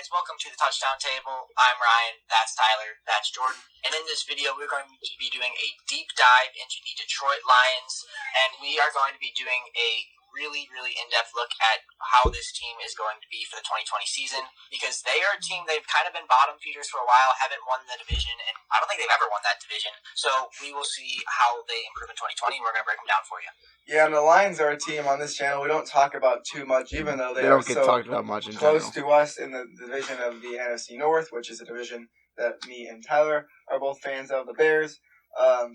guys, welcome to the Touchdown Table. I'm Ryan, that's Tyler, that's Jordan. And in this video, we're going to be doing a deep dive into the Detroit Lions. And we are going to be doing a really in-depth look at how this team is going to be for the 2020 season. Because they are a team, they've kind of been bottom feeders for a while, haven't won the division, and I don't think they've ever won that division. So we will see how they improve in 2020. We're going to break them down for you. Yeah, and the Lions are a team on this channel we don't talk about too much, even though they don't are get so talked about much in close general. to us in the division of the NFC North, which is a division that me and Tyler are both fans of, the Bears.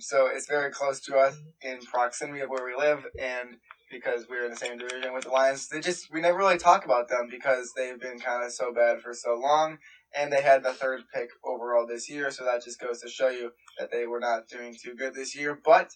So it's very close to us in proximity of where we live, and because we're in the same division with the Lions, we never really talk about them because they've been kind of so bad for so long, and they had the third pick overall this year, so that just goes to show you that they were not doing too good this year. But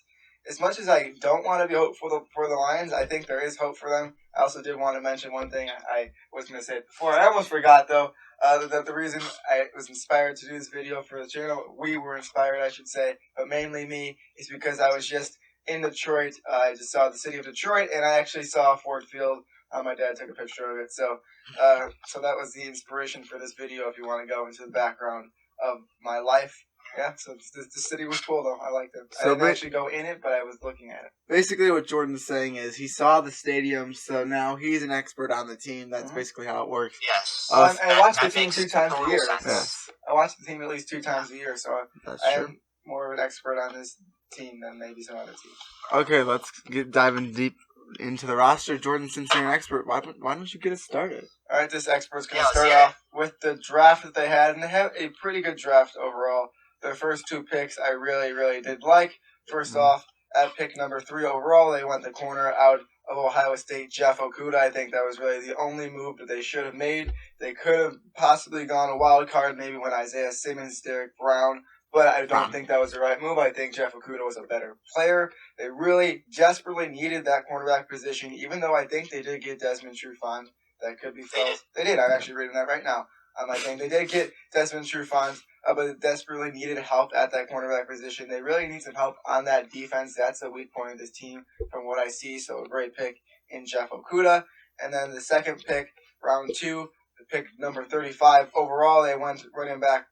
as much as I don't want to be hopeful for the Lions, I think there is hope for them. I also did want to mention one thing I was going to say before. I almost forgot, though, that the reason I was inspired to do this video for the channel, we were inspired, I should say, but mainly me, is because I was just in Detroit. I just saw the city of Detroit, and I actually saw Ford Field. My dad took a picture of it. So that was the inspiration for this video, if you want to go into the background of my life. Yeah, so the city was cool, though. I liked it. I didn't actually go in it, but I was looking at it. Basically, what Jordan's saying is he saw the stadium, so now he's an expert on the team. That's basically how it works. Yes. I watch the team 2 times a year. Yes. I watch the team at least 2 times a year, so That's I true. am more of an expert on this team than maybe some other teams. Okay, let's diving deep into the roster. Jordan, since you're an expert, why don't you get us started? All right, this expert's going to start off with the draft that they had, and they have a pretty good draft overall. Their first 2 picks I really did like. First off, at pick number 3 overall, they went the corner out of Ohio State, Jeff Okudah. I think that was really the only move that they should have made. They could have possibly gone a wild card, maybe when Isaiah Simmons, Derek Brown, but I don't think that was the right move. I think Jeff Okudah was a better player. They really desperately needed that cornerback position, even though I think they did get Desmond Trufant. That could be filled. They did. I'm actually reading that right now. I think they did get Desmond Trufant, but they desperately needed help at that cornerback position. They really need some help on that defense. That's the weak point of this team from what I see. So a great pick in Jeff Okudah. And then the second pick, round 2, the pick number 35 overall, they went running back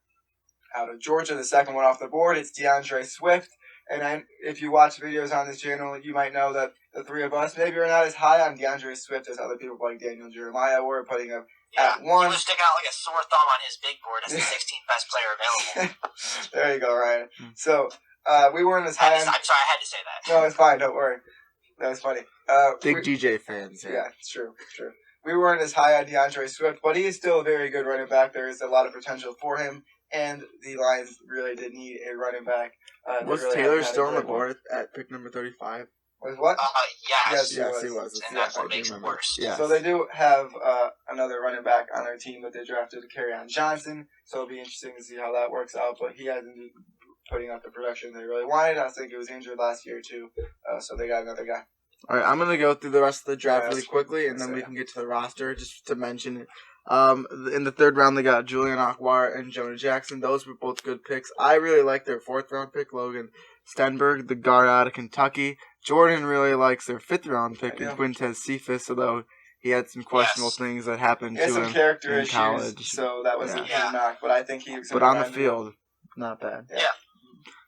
out of Georgia. The second one off the board, it's DeAndre Swift. And if you watch videos on this channel, you might know that the 3 of us maybe are not as high on DeAndre Swift as other people like Daniel Jeremiah were, putting him at 1. He was sticking out like a sore thumb on his big board as the 16th best player available. There you go, Ryan. So we weren't as high. I'm sorry, I had to say that. No, it's fine. Don't worry. That was funny. Big DJ fans. Yeah, it's true. We weren't as high on DeAndre Swift, but he is still a very good running back. There is a lot of potential for him, and the Lions really did need a running back. Was really Taylor still on the board at pick number 35? Was what? Yes, he was. And that's what makes it worse. Yes. So they do have another running back on their team that they drafted, Kerryon Johnson. So it'll be interesting to see how that works out. But he hasn't been putting up the production they really wanted. I think he was injured last year too. So they got another guy. All right, I'm going to go through the rest of the draft really quickly, and then we can get to the roster just to mention it. In the 3rd round, they got Julian Okwara and Jonah Jackson. Those were both good picks. I really like their 4th round pick, Logan Stenberg, the guard out of Kentucky. Jordan really likes their 5th round pick in Quintez Cephas, although he had some questionable things that happened to him some character in issues, college. So that was a knock, but I think he was. But on the field, not bad. Yeah.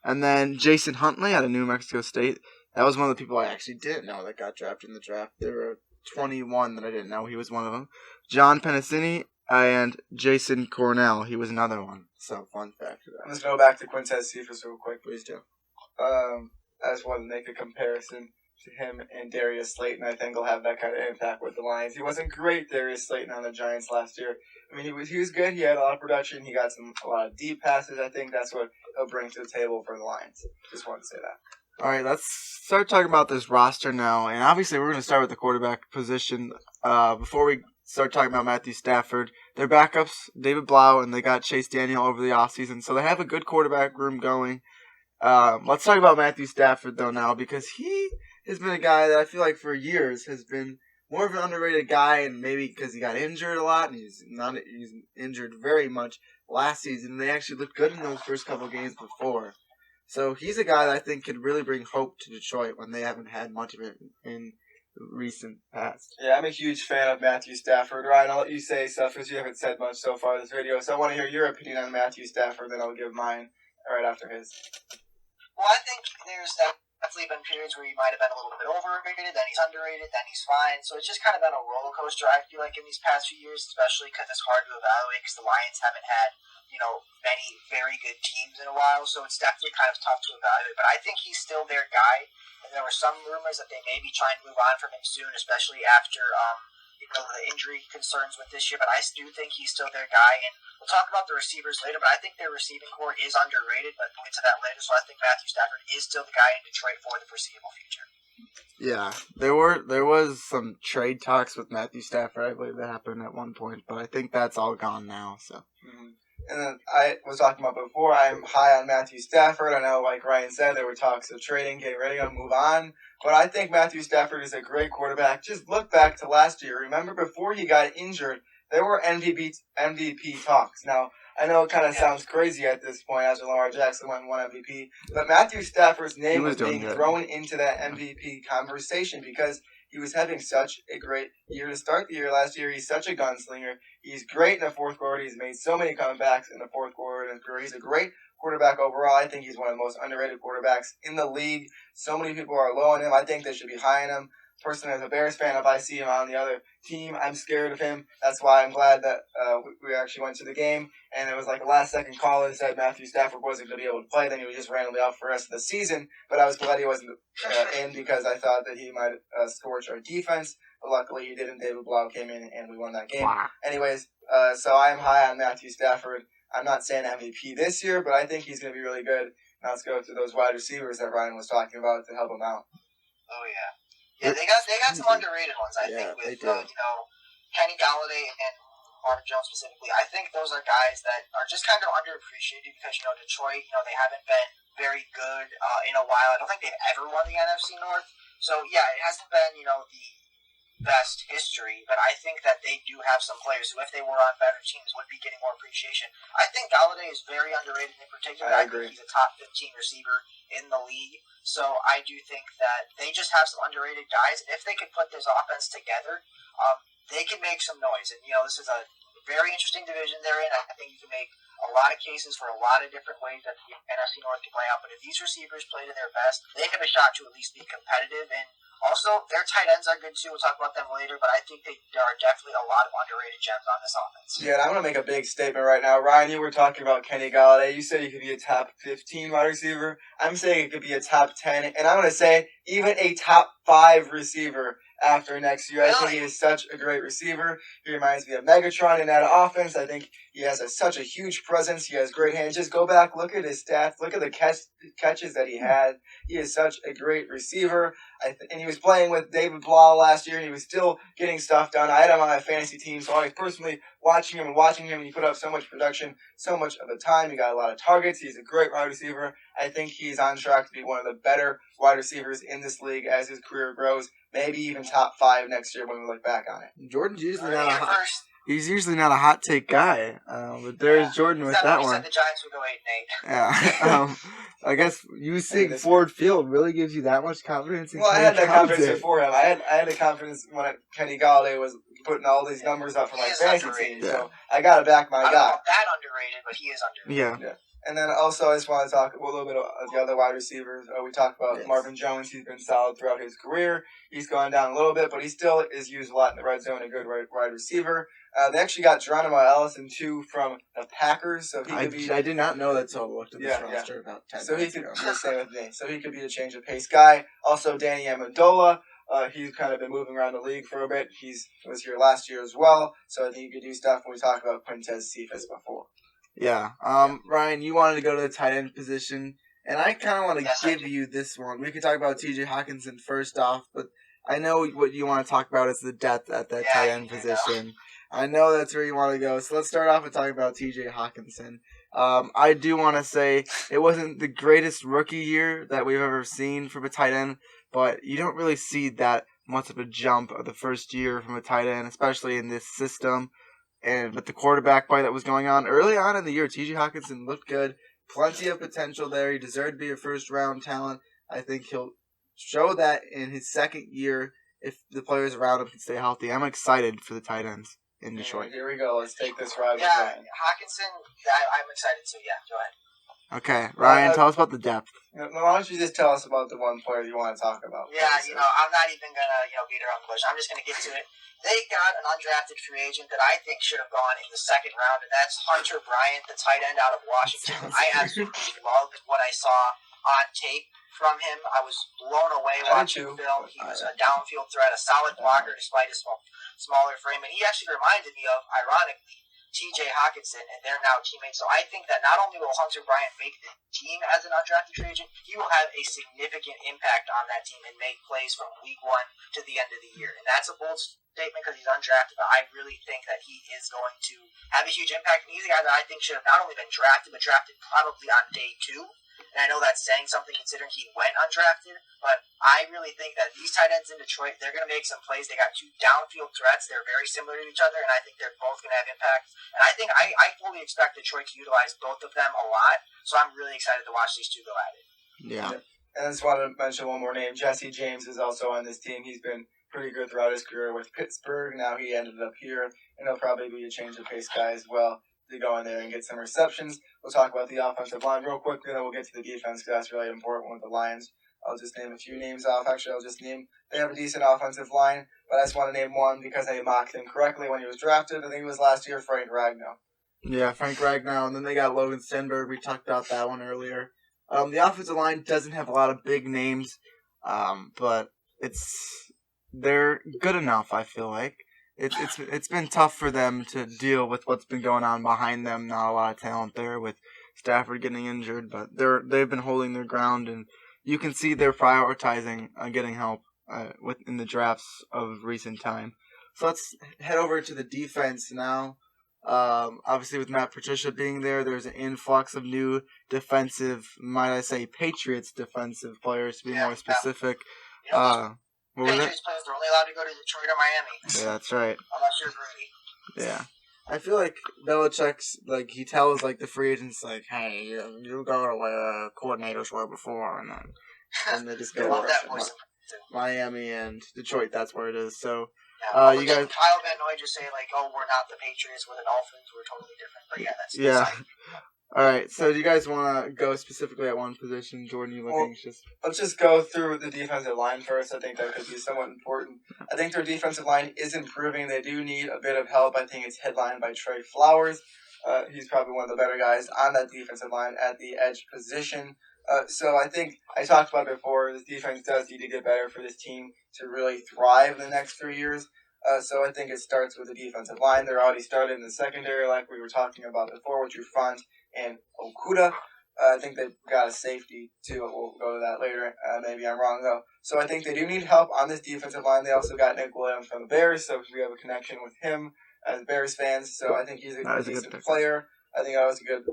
And then Jason Huntley out of New Mexico State. That was one of the people I actually didn't know that got drafted in the draft. There were 21 that I didn't know. He was one of them. John Pennicini and Jason Cornell. He was another one. So, fun fact. Let's go back to Quintez Cephas real quick. Please do. I just wanted to make a comparison to him and Darius Slayton. I think he'll have that kind of impact with the Lions. He wasn't great, Darius Slayton, on the Giants last year. I mean, he was good. He had a lot of production. He got a lot of deep passes. I think that's what he'll bring to the table for the Lions. Just wanted to say that. All right, let's start talking about this roster now. And obviously, we're going to start with the quarterback position. Before we start talking about Matthew Stafford, their backups, David Blau, and they got Chase Daniel over the offseason. So they have a good quarterback room going. Let's talk about Matthew Stafford, though, now, because he has been a guy that I feel like for years has been more of an underrated guy, and maybe because he got injured a lot, and he's injured very much last season. They actually looked good in those first couple games before. So he's a guy that I think could really bring hope to Detroit when they haven't had much of it in recent past. Yeah, I'm a huge fan of Matthew Stafford. Ryan, I'll let you say stuff because you haven't said much so far in this video. So I want to hear your opinion on Matthew Stafford, then I'll give mine right after his. Well, I think there's definitely been periods where he might have been a little bit overrated, then he's underrated, then he's fine. So it's just kind of been a roller coaster, I feel like, in these past few years, especially because it's hard to evaluate because the Lions haven't had, many very good teams in a while. So it's definitely kind of tough to evaluate. But I think he's still their guy. And there were some rumors that they may be trying to move on from him soon, especially after the injury concerns with this year. But I do think he's still their guy. And we'll talk about the receivers later, but I think their receiving core is underrated, but we'll get to that later. So I think Matthew Stafford is still the guy in Detroit for the foreseeable future. Yeah, there was some trade talks with Matthew Stafford. I believe that happened at one point, but I think that's all gone now. So. Mm-hmm. And then I was talking about before, I'm high on Matthew Stafford. I know, like Ryan said, there were talks of trading, getting ready to move on. But I think Matthew Stafford is a great quarterback. Just look back to last year. Remember, before he got injured, there were MVP talks. Now, I know it kind of sounds crazy at this point after Lamar Jackson won one MVP, but Matthew Stafford's name was being thrown into that MVP conversation because he was having such a great year to start the year last year. He's such a gunslinger. He's great in the fourth quarter. He's made so many comebacks in the fourth quarter in his career. He's a great quarterback overall. I think he's one of the most underrated quarterbacks in the league. So many people are low on him. I think they should be high on him. Personally, as a Bears fan, if I see him on the other team, I'm scared of him. That's why I'm glad that we actually went to the game. And it was like a last-second call that said Matthew Stafford wasn't going to be able to play. Then he was just randomly out for the rest of the season. But I was glad he wasn't in because I thought that he might scorch our defense. But luckily he didn't. David Blau came in and we won that game. Wow. Anyways, so I'm high on Matthew Stafford. I'm not saying MVP this year, but I think he's going to be really good. Now let's go through those wide receivers that Ryan was talking about to help him out. Oh, yeah. Yeah, they got some underrated ones, I think, with, Kenny Galladay and Marvin Jones specifically. I think those are guys that are just kind of underappreciated because, Detroit, they haven't been very good in a while. I don't think they've ever won the NFC North. So, yeah, it hasn't been, the best history, but I think that they do have some players who, if they were on better teams, would be getting more appreciation. I think Galladay is very underrated in particular. I agree. Think he's a top 15 receiver in the league. So I do think that they just have some underrated guys, and if they could put this offense together, they can make some noise. And, this is a very interesting division they're in. I think you can make a lot of cases for a lot of different ways that the NFC North can play out. But if these receivers play to their best, they have a shot to at least be competitive. And also, their tight ends are good too. We'll talk about them later. But I think there are definitely a lot of underrated gems on this offense. Yeah, and I'm going to make a big statement right now. Ryan, you were talking about Kenny Galladay. You said he could be a top 15 wide receiver. I'm saying it could be a top 10. And I'm going to say even a top 5 receiver after next year. Really? I think he is such a great receiver. He reminds me of Megatron in that offense. I think he has such a huge presence. He has great hands. Just go back, look at his stats. Look at the catches that he had. He is such a great receiver. And he was playing with David Blau last year, and he was still getting stuff done. I had him on my fantasy team, so I was personally watching him, and he put up so much production, so much of the time. He got a lot of targets. He's a great wide receiver. I think he's on track to be one of the better wide receivers in this league as his career grows. Maybe even top 5 next year when we look back on it. Jordan's usually he's usually not a hot take guy, but there's Jordan with that one. Said the Giants would go 8-8. Yeah, I guess you seeing Ford Field really gives you that much confidence. Well, I had that confidence before him. I had the confidence when Kenny Galladay was putting all these numbers up for my fantasy team. Yeah. So I got to back my guy. I don't know if that underrated, but he is underrated. Yeah. And then also, I just want to talk a little bit of the other wide receivers. We talked about Marvin Jones. He's been solid throughout his career. He's gone down a little bit, but he still is used a lot in the red zone, a good wide receiver. They actually got Geronimo Allison, too, from the Packers. So he could be. I did not know that until I looked at this roster about 10 minutes ago. Same with me. So he could be a change of pace guy. Also, Danny Amendola. He's kind of been moving around the league for a bit. He was here last year as well. So I think he could do stuff when we talked about Quintez Cephas before. Yeah. Ryan, you wanted to go to the tight end position, and I kind of want to give you this one. We could talk about T.J. Hockenson first off, but I know what you want to talk about is the depth at that tight end position. I know that's where you want to go. So let's start off with talking about T.J. Hockenson. I do want to say it wasn't the greatest rookie year that we've ever seen from a tight end, but you don't really see that much of a jump of the first year from a tight end, especially in this system. And with the quarterback play that was going on early on in the year, T.J. Hockenson looked good. Plenty of potential there. He deserved to be a first-round talent. I think he'll show that in his second year if the players around him can stay healthy. I'm excited for the tight ends in Detroit. Here we go. Let's take this ride with Yeah, Ryan. Hawkinson, I'm excited too. Yeah, go ahead. Okay, Ryan, tell us about the depth. Why don't you just tell us about the one player you want to talk about? Yeah, I'm not even going to beat around the bush. I'm just going to get to it. They got an undrafted free agent that I think should have gone in the second round, and that's Hunter Bryant, the tight end out of Washington. I absolutely loved what I saw on tape from him. I was blown away watching the film. He was a downfield threat, a solid blocker despite his smaller frame, and he actually reminded me of, ironically, T.J. Hawkinson, and they're now teammates. So I think that not only will Hunter Bryant make the team as an undrafted free agent, he will have a significant impact on that team and make plays from week 1 to the end of the year. And that's a bold statement because he's undrafted, but I really think that he is going to have a huge impact. And he's a guy that I think should have not only been drafted, but drafted probably on day 2. And I know that's saying something considering he went undrafted, but I really think that these tight ends in Detroit, they're going to make some plays. They got 2 downfield threats. They're very similar to each other, and I think they're both going to have impact. And I think I fully expect Detroit to utilize both of them a lot, so I'm really excited to watch these 2 go at it. Yeah. And I just want to mention one more name. Jesse James is also on this team. He's been pretty good throughout his career with Pittsburgh. Now he ended up here, and he'll probably be a change of pace guy as well to go in there and get some receptions. We'll talk about the offensive line real quickly, then we'll get to the defense because that's really important with the Lions. I'll just name a few names off. Actually, they have a decent offensive line, but I just want to name one because I mocked him correctly when he was drafted. I think it was last year, Frank Ragnow. Yeah, Frank Ragnow, and then they got Logan Stenberg. We talked about that one earlier. The offensive line doesn't have a lot of big names, but they're good enough, I feel like. It's been tough for them to deal with what's been going on behind them. Not a lot of talent there with Stafford getting injured, but they've been holding their ground, and you can see they're prioritizing getting help in the drafts of recent time. So let's head over to the defense now. Obviously, with Matt Patricia being there, there's an influx of new defensive, might I say, Patriots defensive players to be more specific. Patriots players are only allowed to go to Detroit or Miami. Yeah, that's right. Unless you're Brady. Yeah. I feel like Belichick's, he tells, the free agents, hey, you go to where coordinators were before, and they just go to Miami and Detroit, that's where it is. So, you guys... Kyle Van Noy just say, we're not the Patriots, we're the Dolphins, we're totally different. But yeah, that's All right, so do you guys want to go specifically at one position? Jordan, you look anxious. Let's just go through the defensive line first. I think that could be somewhat important. I think their defensive line is improving. They do need a bit of help. I think it's headlined by Trey Flowers. He's probably one of the better guys on that defensive line at the edge position. So I think I talked about it before. This defense does need to get better for this team to really thrive in the next 3 years. So I think it starts with the defensive line. They're already started in the secondary, like we were talking about before, with Trufant and Okuda. I think they've got a safety, too. We'll go to that later. Maybe I'm wrong, though. So I think they do need help on this defensive line. They also got Nick Williams from the Bears, so we have a connection with him as Bears fans. So I think he's a decent player. I think that was a good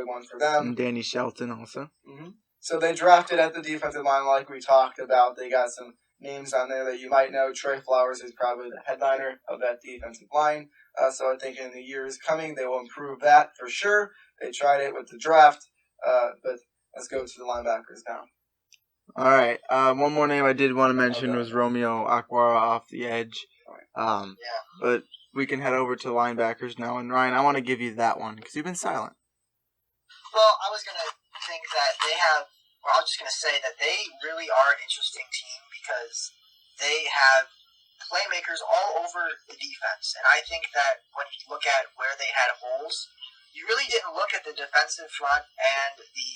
one for them. And Danny Shelton also. Mm-hmm. So they drafted at the defensive line like we talked about. They got some names on there that you might know. Trey Flowers is probably the headliner of that defensive line. So I think in the years coming, they will improve that for sure. They tried it with the draft, but let's go to the linebackers now. All right. One more name I did want to mention was Romeo Okwara off the edge. But we can head over to linebackers now. And Ryan, I want to give you that one because you've been silent. Well, I was going to think that I was just going to say that they really are an interesting team because they have playmakers all over the defense. And I think that when you look at where they had holes, you really didn't look at the defensive front and the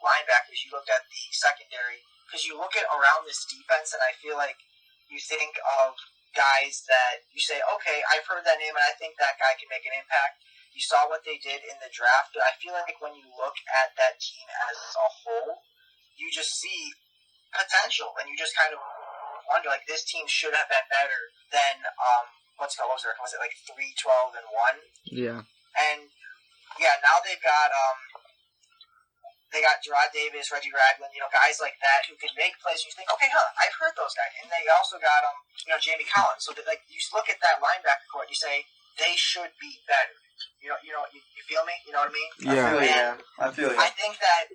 linebackers. You looked at the secondary because you look at around this defense, and I feel like you think of guys that you say, okay, I've heard that name, and I think that guy can make an impact. You saw what they did in the draft, but I feel like when you look at that team as a whole, you just see potential, and you just kind of wonder, this team should have been better than, was it 3-12-1? Yeah. And, now they've got, they got Gerard Davis, Reggie Ragland, guys like that who can make plays. You think, okay, I've heard those guys. And they also got, Jamie Collins. So, you look at that linebacker court, you say, they should be better. You feel me? You know what I mean? Yeah. I feel you. I think that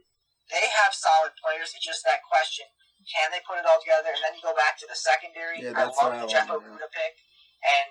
they have solid players. It's just that question. Can they put it all together? And then you go back to the secondary. Yeah, I that's love what the I Jeff wanted, Okuda pick. And,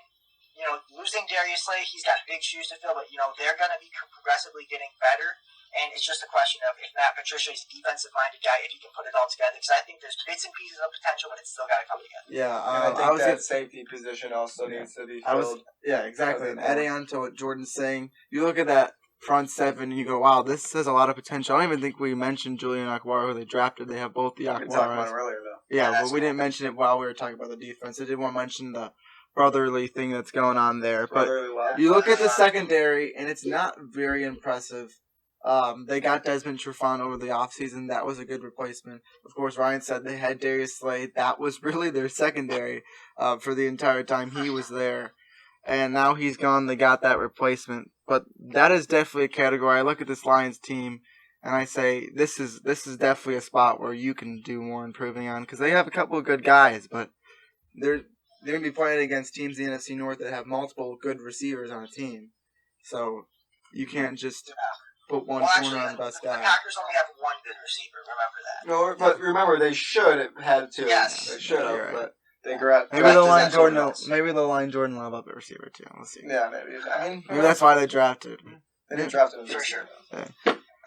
losing Darius Slay, he's got big shoes to fill, but, they're going to be progressively getting better. And it's just a question of if Matt Patricia is a defensive-minded guy, if he can put it all together. Because I think there's bits and pieces of potential, but it's still got to come together. Yeah, and I think that safety position also needs to be filled. Exactly. And adding on to what Jordan's saying, you look at that front seven and you go, wow, this has a lot of potential. I don't even think we mentioned Julian Aguara, who they drafted. They have both the We talked Aguaras. about it earlier, though. Yeah, but we didn't mention it while we were talking about the defense. I did want to mention the brotherly thing that's going on there. But you look at the secondary, and it's not very impressive. They got Desmond Trufant over the offseason. That was a good replacement. Of course, Ryan said they had Darius Slade. That was really their secondary for the entire time he was there. And now he's gone. They got that replacement. But that is definitely a category. I look at this Lions team, and I say this is definitely a spot where you can do more improving on. Because they have a couple of good guys, but they're going to be playing against teams in the NFC North that have multiple good receivers on a team. So you can't just put one corner on the best guy. The Packers only have one good receiver. Remember that. No, but remember they should have had two. Yes, they should have. Right. But they grabbed. Maybe they'll line Jordan Love up at receiver too. We'll see. Yeah, maybe. I mean, maybe that's why they drafted. They didn't draft him for sure.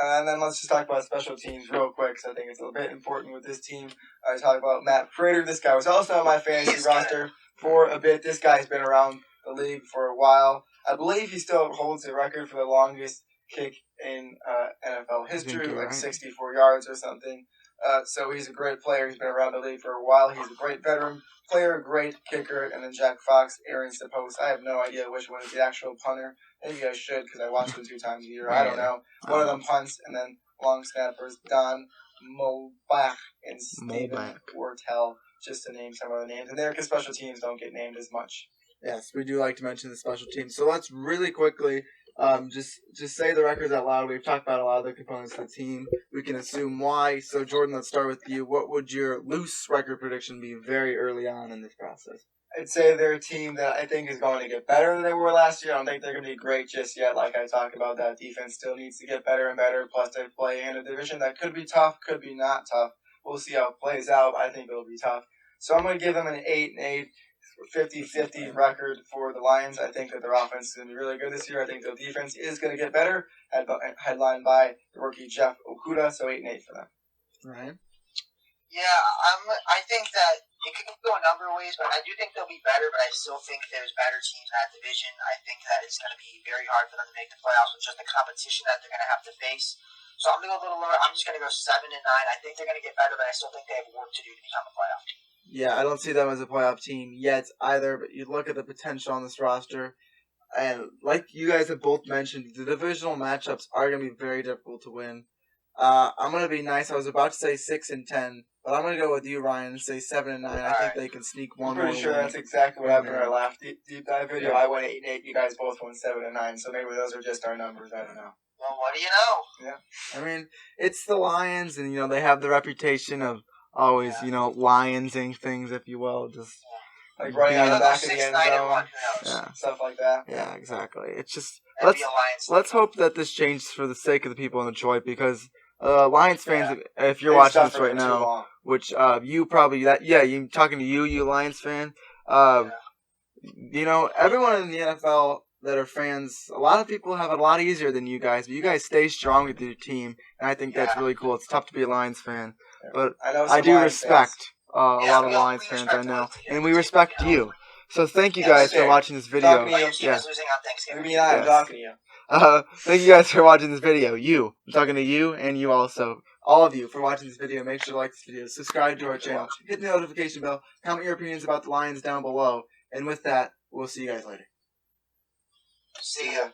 And then let's just talk about special teams real quick, because I think it's a bit important with this team. I talk about Matt Prater. This guy was also on my fantasy roster for a bit. This guy's been around the league for a while. I believe he still holds the record for the longest kick in NFL history, like 64 yards or something. So he's a great player. He's been around the league for a while. He's a great veteran player, great kicker. And then Jack Fox, Aaron Stapos. I have no idea which one is the actual punter. Maybe I should, because I watch them 2 times a year. I don't know. One of them punts, and then long snappers, Don Mulbach and Steven Wortel, just to name some of the names. And there, because special teams don't get named as much. Yes, we do like to mention the special teams. So let's really quickly just say the records out loud. We've talked about a lot of the components of the team. We can assume why. So, Jordan, let's start with you. What would your loose record prediction be very early on in this process? I'd say they're a team that I think is going to get better than they were last year. I don't think they're going to be great just yet. Like I talked about, that defense still needs to get better and better. Plus, they play in a division that could be tough, could be not tough. We'll see how it plays out. I think it'll be tough. So I'm going to give them an 8-8, 50-50 record for the Lions. I think that their offense is going to be really good this year. I think their defense is going to get better, headlined by the rookie Jeff Okuda. So 8-8 for them. Ryan? Yeah, I think that it could go a number of ways, but I do think they'll be better, but I still think there's better teams in that division. I think that it's going to be very hard for them to make the playoffs with just the competition that they're going to have to face. So I'm going to go a little lower. I'm just going to go 7-9. I think they're going to get better, but I still think they have work to do to become a playoff team. Yeah, I don't see them as a playoff team yet either, but you look at the potential on this roster, and like you guys have both mentioned, the divisional matchups are going to be very difficult to win. I'm going to be nice. I was about to say 6-10, but I'm going to go with you, Ryan, and say 7-9. I think they can sneak one more. I'm pretty sure that's exactly what happened in our last deep dive video. I went 8-8. You guys both went 7-9. So maybe those are just our numbers. I don't know. Well, what do you know? Yeah. I mean, it's the Lions, and they have the reputation of always, Lionsing things, if you will, just like running out of the back of the end zone, stuff like that. Yeah, exactly. It's just let's hope that this changes for the sake of the people in Detroit, because Lions fans, if you're watching this right now, which you probably you talking to you Lions fan, everyone in the NFL that are fans, a lot of people have it a lot easier than you guys, but you guys stay strong with your team, and I think that's really cool. It's tough to be a Lions fan, but I do respect a lot of Lions fans, I know, and we respect you. So thank you guys for watching this video. Losing on Thanksgiving. I'm talking to you. Thank you guys for watching this video. I'm talking to you and you also. All of you for watching this video. Make sure to like this video, subscribe to our channel, hit the notification bell, comment your opinions about the Lions down below, and with that, we'll see you guys later. See ya.